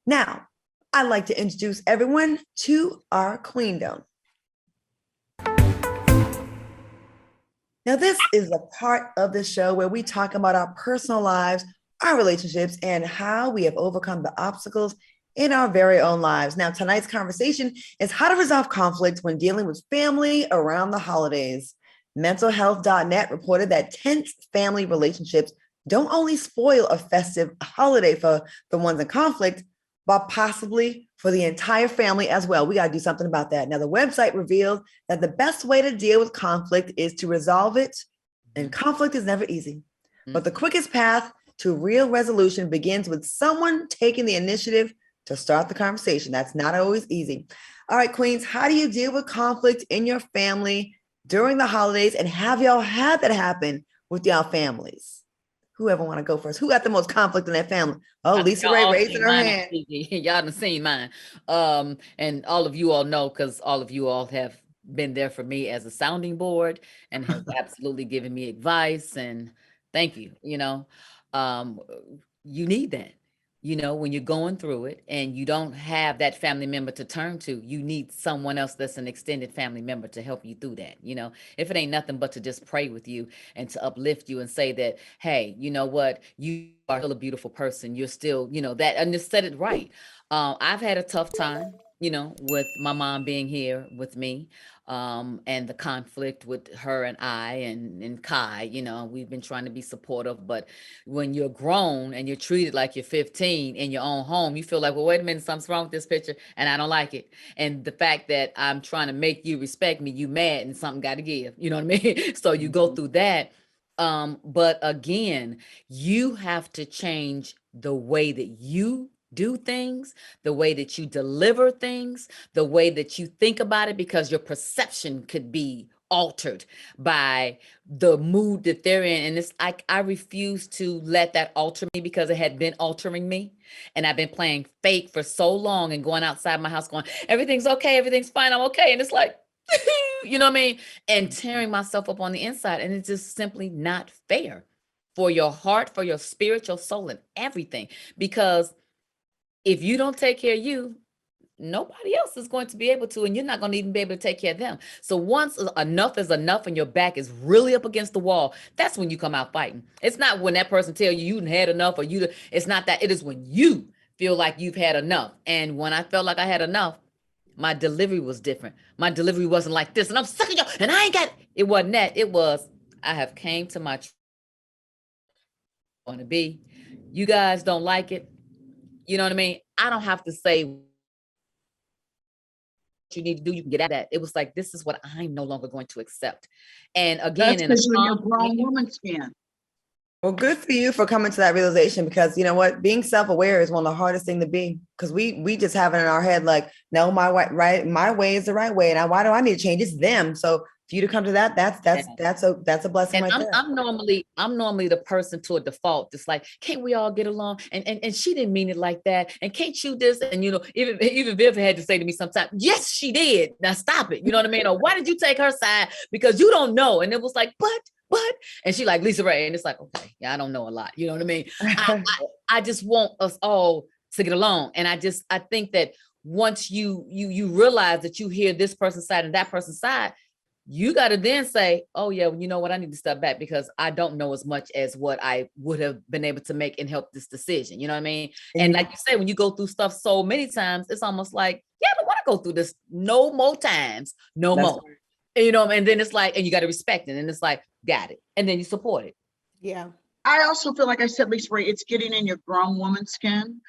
Now, I'd like to introduce everyone to our queendom. Now, this is a part of the show where we talk about our personal lives, our relationships, and how we have overcome the obstacles in our very own lives. Now, tonight's conversation is how to resolve conflict when dealing with family around the holidays. Mentalhealth.net reported that tense family relationships don't only spoil a festive holiday for the ones in conflict, but possibly for the entire family as well. We got to do something about that. Now, the website reveals that the best way to deal with conflict is to resolve it. And conflict is never easy. But the quickest path to real resolution begins with someone taking the initiative to start the conversation. That's not always easy. All right, Queens, how do you deal with conflict in your family during the holidays? And have y'all had that happen with y'all families? Whoever want to go first? Who got the most conflict in their family? Oh, LisaRaye raising her hand. Y'all done seen mine. And all of you all know, because all of you all have been there for me as a sounding board and have absolutely given me advice. And thank you. You need that. When you're going through it and you don't have that family member to turn to, you need someone else that's an extended family member to help you through that. If it ain't nothing but to just pray with you and to uplift you and say that, hey, you know what, you are still a beautiful person. You're still, that, and just said it right. I've had a tough time, with my mom being here with me, and the conflict with her and I and Kai. We've been trying to be supportive, but when you're grown and you're treated like you're 15 in your own home, you feel like, well, wait a minute, something's wrong with this picture and I don't like it. And the fact that I'm trying to make you respect me, you mad and something got to give, you know what I mean? So you go through that. But again, you have to change the way that you do things, the way that you deliver things, the way that you think about it, because your perception could be altered by the mood that they're in. And it's like, I refuse to let that alter me, because it had been altering me. And I've been playing fake for so long and going outside my house going, everything's okay, everything's fine, I'm okay. And it's like, you know what I mean? And tearing myself up on the inside. And it's just simply not fair for your heart, for your spirit, your soul, and everything. Because if you don't take care of you, nobody else is going to be able to, and you're not going to even be able to take care of them. So once enough is enough and your back is really up against the wall, that's when you come out fighting. It's not when that person tell you had enough, or it's not that. It is when you feel like you've had enough. And when I felt like I had enough, my delivery was different. My delivery wasn't like this, and I'm sucking y'all, and I ain't got, it wasn't that. It was, I have came to my want to be. You guys don't like it. You know what I mean? I don't have to say what you need to do. You can get at that. It was like, this is what I'm no longer going to accept. And again, that's because you're in your grown woman skin. Well, good for you for coming to that realization, because you know what? Being self-aware is one of the hardest thing to be, because we just have it in our head like, no, my way is the right way. And why do I need to change? It's them. So for you to come to that, that's a blessing. And right there. I'm normally the person to a default, just like, can't we all get along? And she didn't mean it like that. And can't you this? And even Viv had to say to me sometimes, yes, she did. Now stop it. You know what I mean? Or why did you take her side? Because you don't know. And it was like, but, and she like LisaRaye, and it's like, okay, yeah, I don't know a lot. You know what I mean? I just want us all to get along. And I think that once you realize that you hear this person's side and that person's side, you got to then say, oh yeah, you know what? I need to step back, because I don't know as much as what I would have been able to make and help this decision. You know what I mean? And like you say, when you go through stuff so many times, it's almost like, yeah, I don't want to go through this no more times, no more. Right. And then it's like, and you got to respect it. And it's like, got it. And then you support it. Yeah. I also feel like I said, LisaRaye, it's getting in your grown woman skin,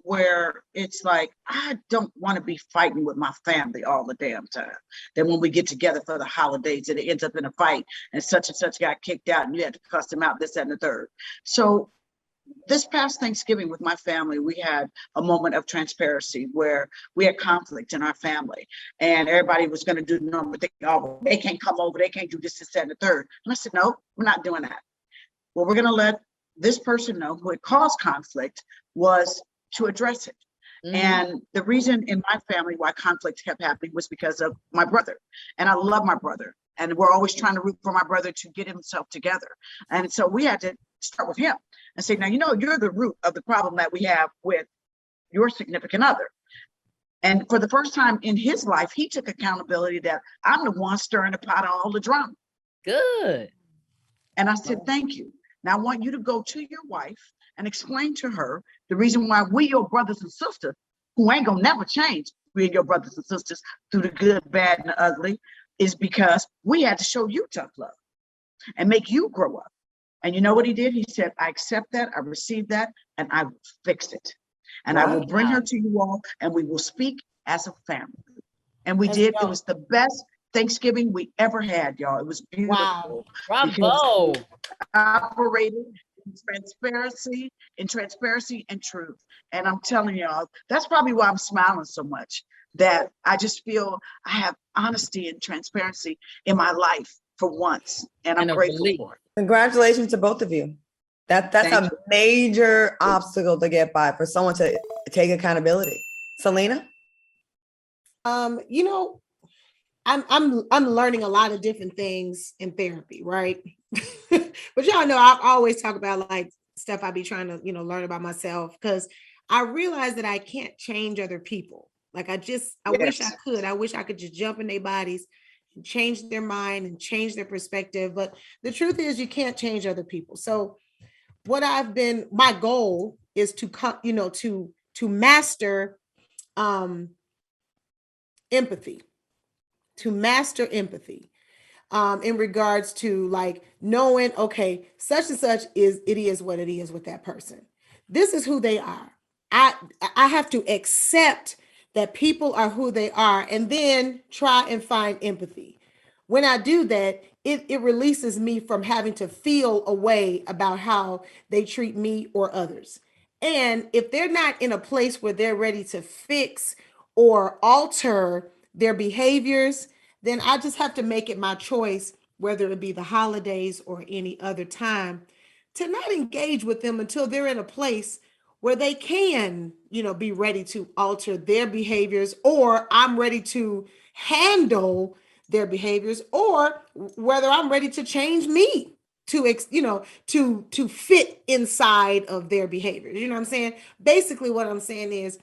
where it's like, I don't want to be fighting with my family all the damn time. Then when we get together for the holidays, and it ends up in a fight, and such got kicked out, and you had to cuss them out, this, that, and the third. So this past Thanksgiving with my family, we had a moment of transparency where we had conflict in our family, and everybody was going to do the normal thing. Oh, they can't come over, they can't do this, that, and the third. And I said, no, we're not doing that. What we're going to let this person know who had caused conflict was to address it. And the reason in my family why conflict kept happening was because of my brother. And I love my brother. And we're always trying to root for my brother to get himself together. And so we had to start with him and say, now, you're the root of the problem that we have with your significant other. And for the first time in his life, he took accountability that I'm the one stirring the pot of all the drama. Good. And I said, thank you. Now I want you to go to your wife and explain to her the reason why we, your brothers and sisters, who ain't gonna never change, we and your brothers and sisters through the good, bad, and the ugly, is because we had to show you tough love and make you grow up. And you know what he did? He said, I accept that, I received that, and I will fix it. And I will bring her to you all, and we will speak as a family. And we did. It was the best Thanksgiving we ever had, y'all. It was beautiful. Wow. Bravo. Operated in transparency and truth. And I'm telling y'all, that's probably why I'm smiling so much, that I just feel I have honesty and transparency in my life for once. And I'm grateful for it. Congratulations to both of you. That's a major obstacle to get by, for someone to take accountability. Selena? You know, I'm learning a lot of different things in therapy, right? But y'all know I always talk about like stuff I be trying to, learn about myself, because I realize that I can't change other people. Like I wish I could. I wish I could just jump in their bodies and change their mind and change their perspective. But the truth is you can't change other people. So my goal is to come, to master empathy, in regards to like knowing, okay, such and such is what it is with that person. This is who they are. I have to accept that people are who they are, and then try and find empathy. When I do that, it releases me from having to feel a way about how they treat me or others. And if they're not in a place where they're ready to fix or alter their behaviors, then I just have to make it my choice, whether it be the holidays or any other time, to not engage with them until they're in a place where they can, be ready to alter their behaviors, or I'm ready to handle their behaviors, or whether I'm ready to change me to fit inside of their behaviors. You know what I'm saying? Basically what I'm saying is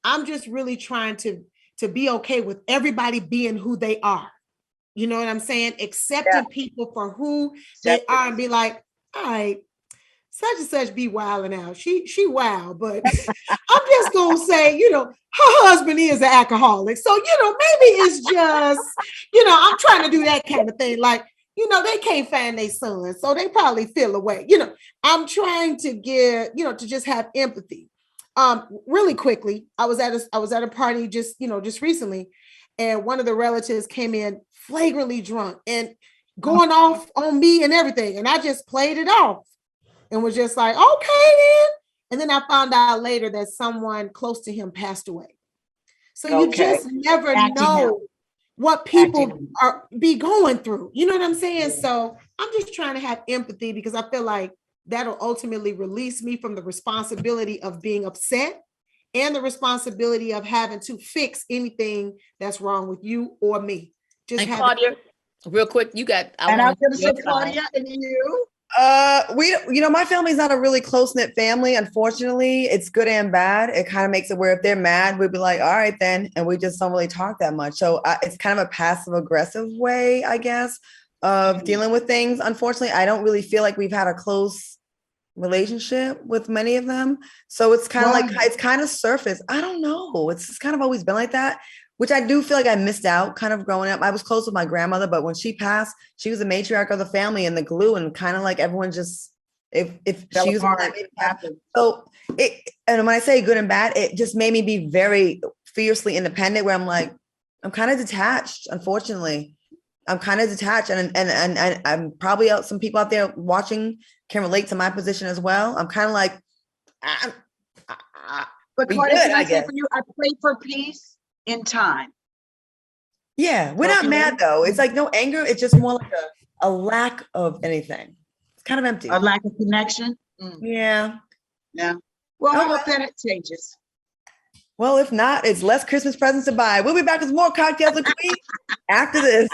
I'm just really trying to be okay with everybody being who they are. You know what I'm saying? Accepting people for who they are, and be like, all right, such and such be wilding out. She wild, but I'm just gonna say, her husband is an alcoholic. So, maybe it's just, I'm trying to do that kind of thing. Like, they can't find their son, so they probably feel away. I'm trying to get, to just have empathy. Really quickly, I was at a party just recently, and one of the relatives came in flagrantly drunk and going off on me and everything. And I just played it off and was just like, okay, then. And then I found out later that someone close to him passed away. So you just never know what people be going through. You know what I'm saying? So I'm just trying to have empathy, because I feel like that'll ultimately release me from the responsibility of being upset and the responsibility of having to fix anything that's wrong with you or me. And Claudia, real quick, I was going to say, Claudia, and you? My family's not a really close-knit family, unfortunately. It's good and bad. It kind of makes it where if they're mad, we'd be like, all right then, and we just don't really talk that much. So it's kind of a passive-aggressive way, I guess, of dealing with things. Unfortunately, I don't really feel like we've had a close relationship with many of them. So it's kind of it's kind of surface. I don't know. It's kind of always been like that, which I do feel like I missed out kind of growing up. I was close with my grandmother, but when she passed, she was the matriarch of the family and the glue, and kind of like everyone just, if she was so and when I say good and bad, it just made me be very fiercely independent, where I'm like, I'm kind of detached, unfortunately. I'm kind of detached, and I'm probably some people out there watching can relate to my position as well. I'm kind of like, but Claudia, can I say for you, I pray for peace in time. Yeah, we're not mad though. It's like no anger. It's just more like a lack of anything. It's kind of empty. A lack of connection. Yeah. Yeah. Well, I hope that it changes. Well, if not, it's less Christmas presents to buy. We'll be back with more Cocktails with Queen after this.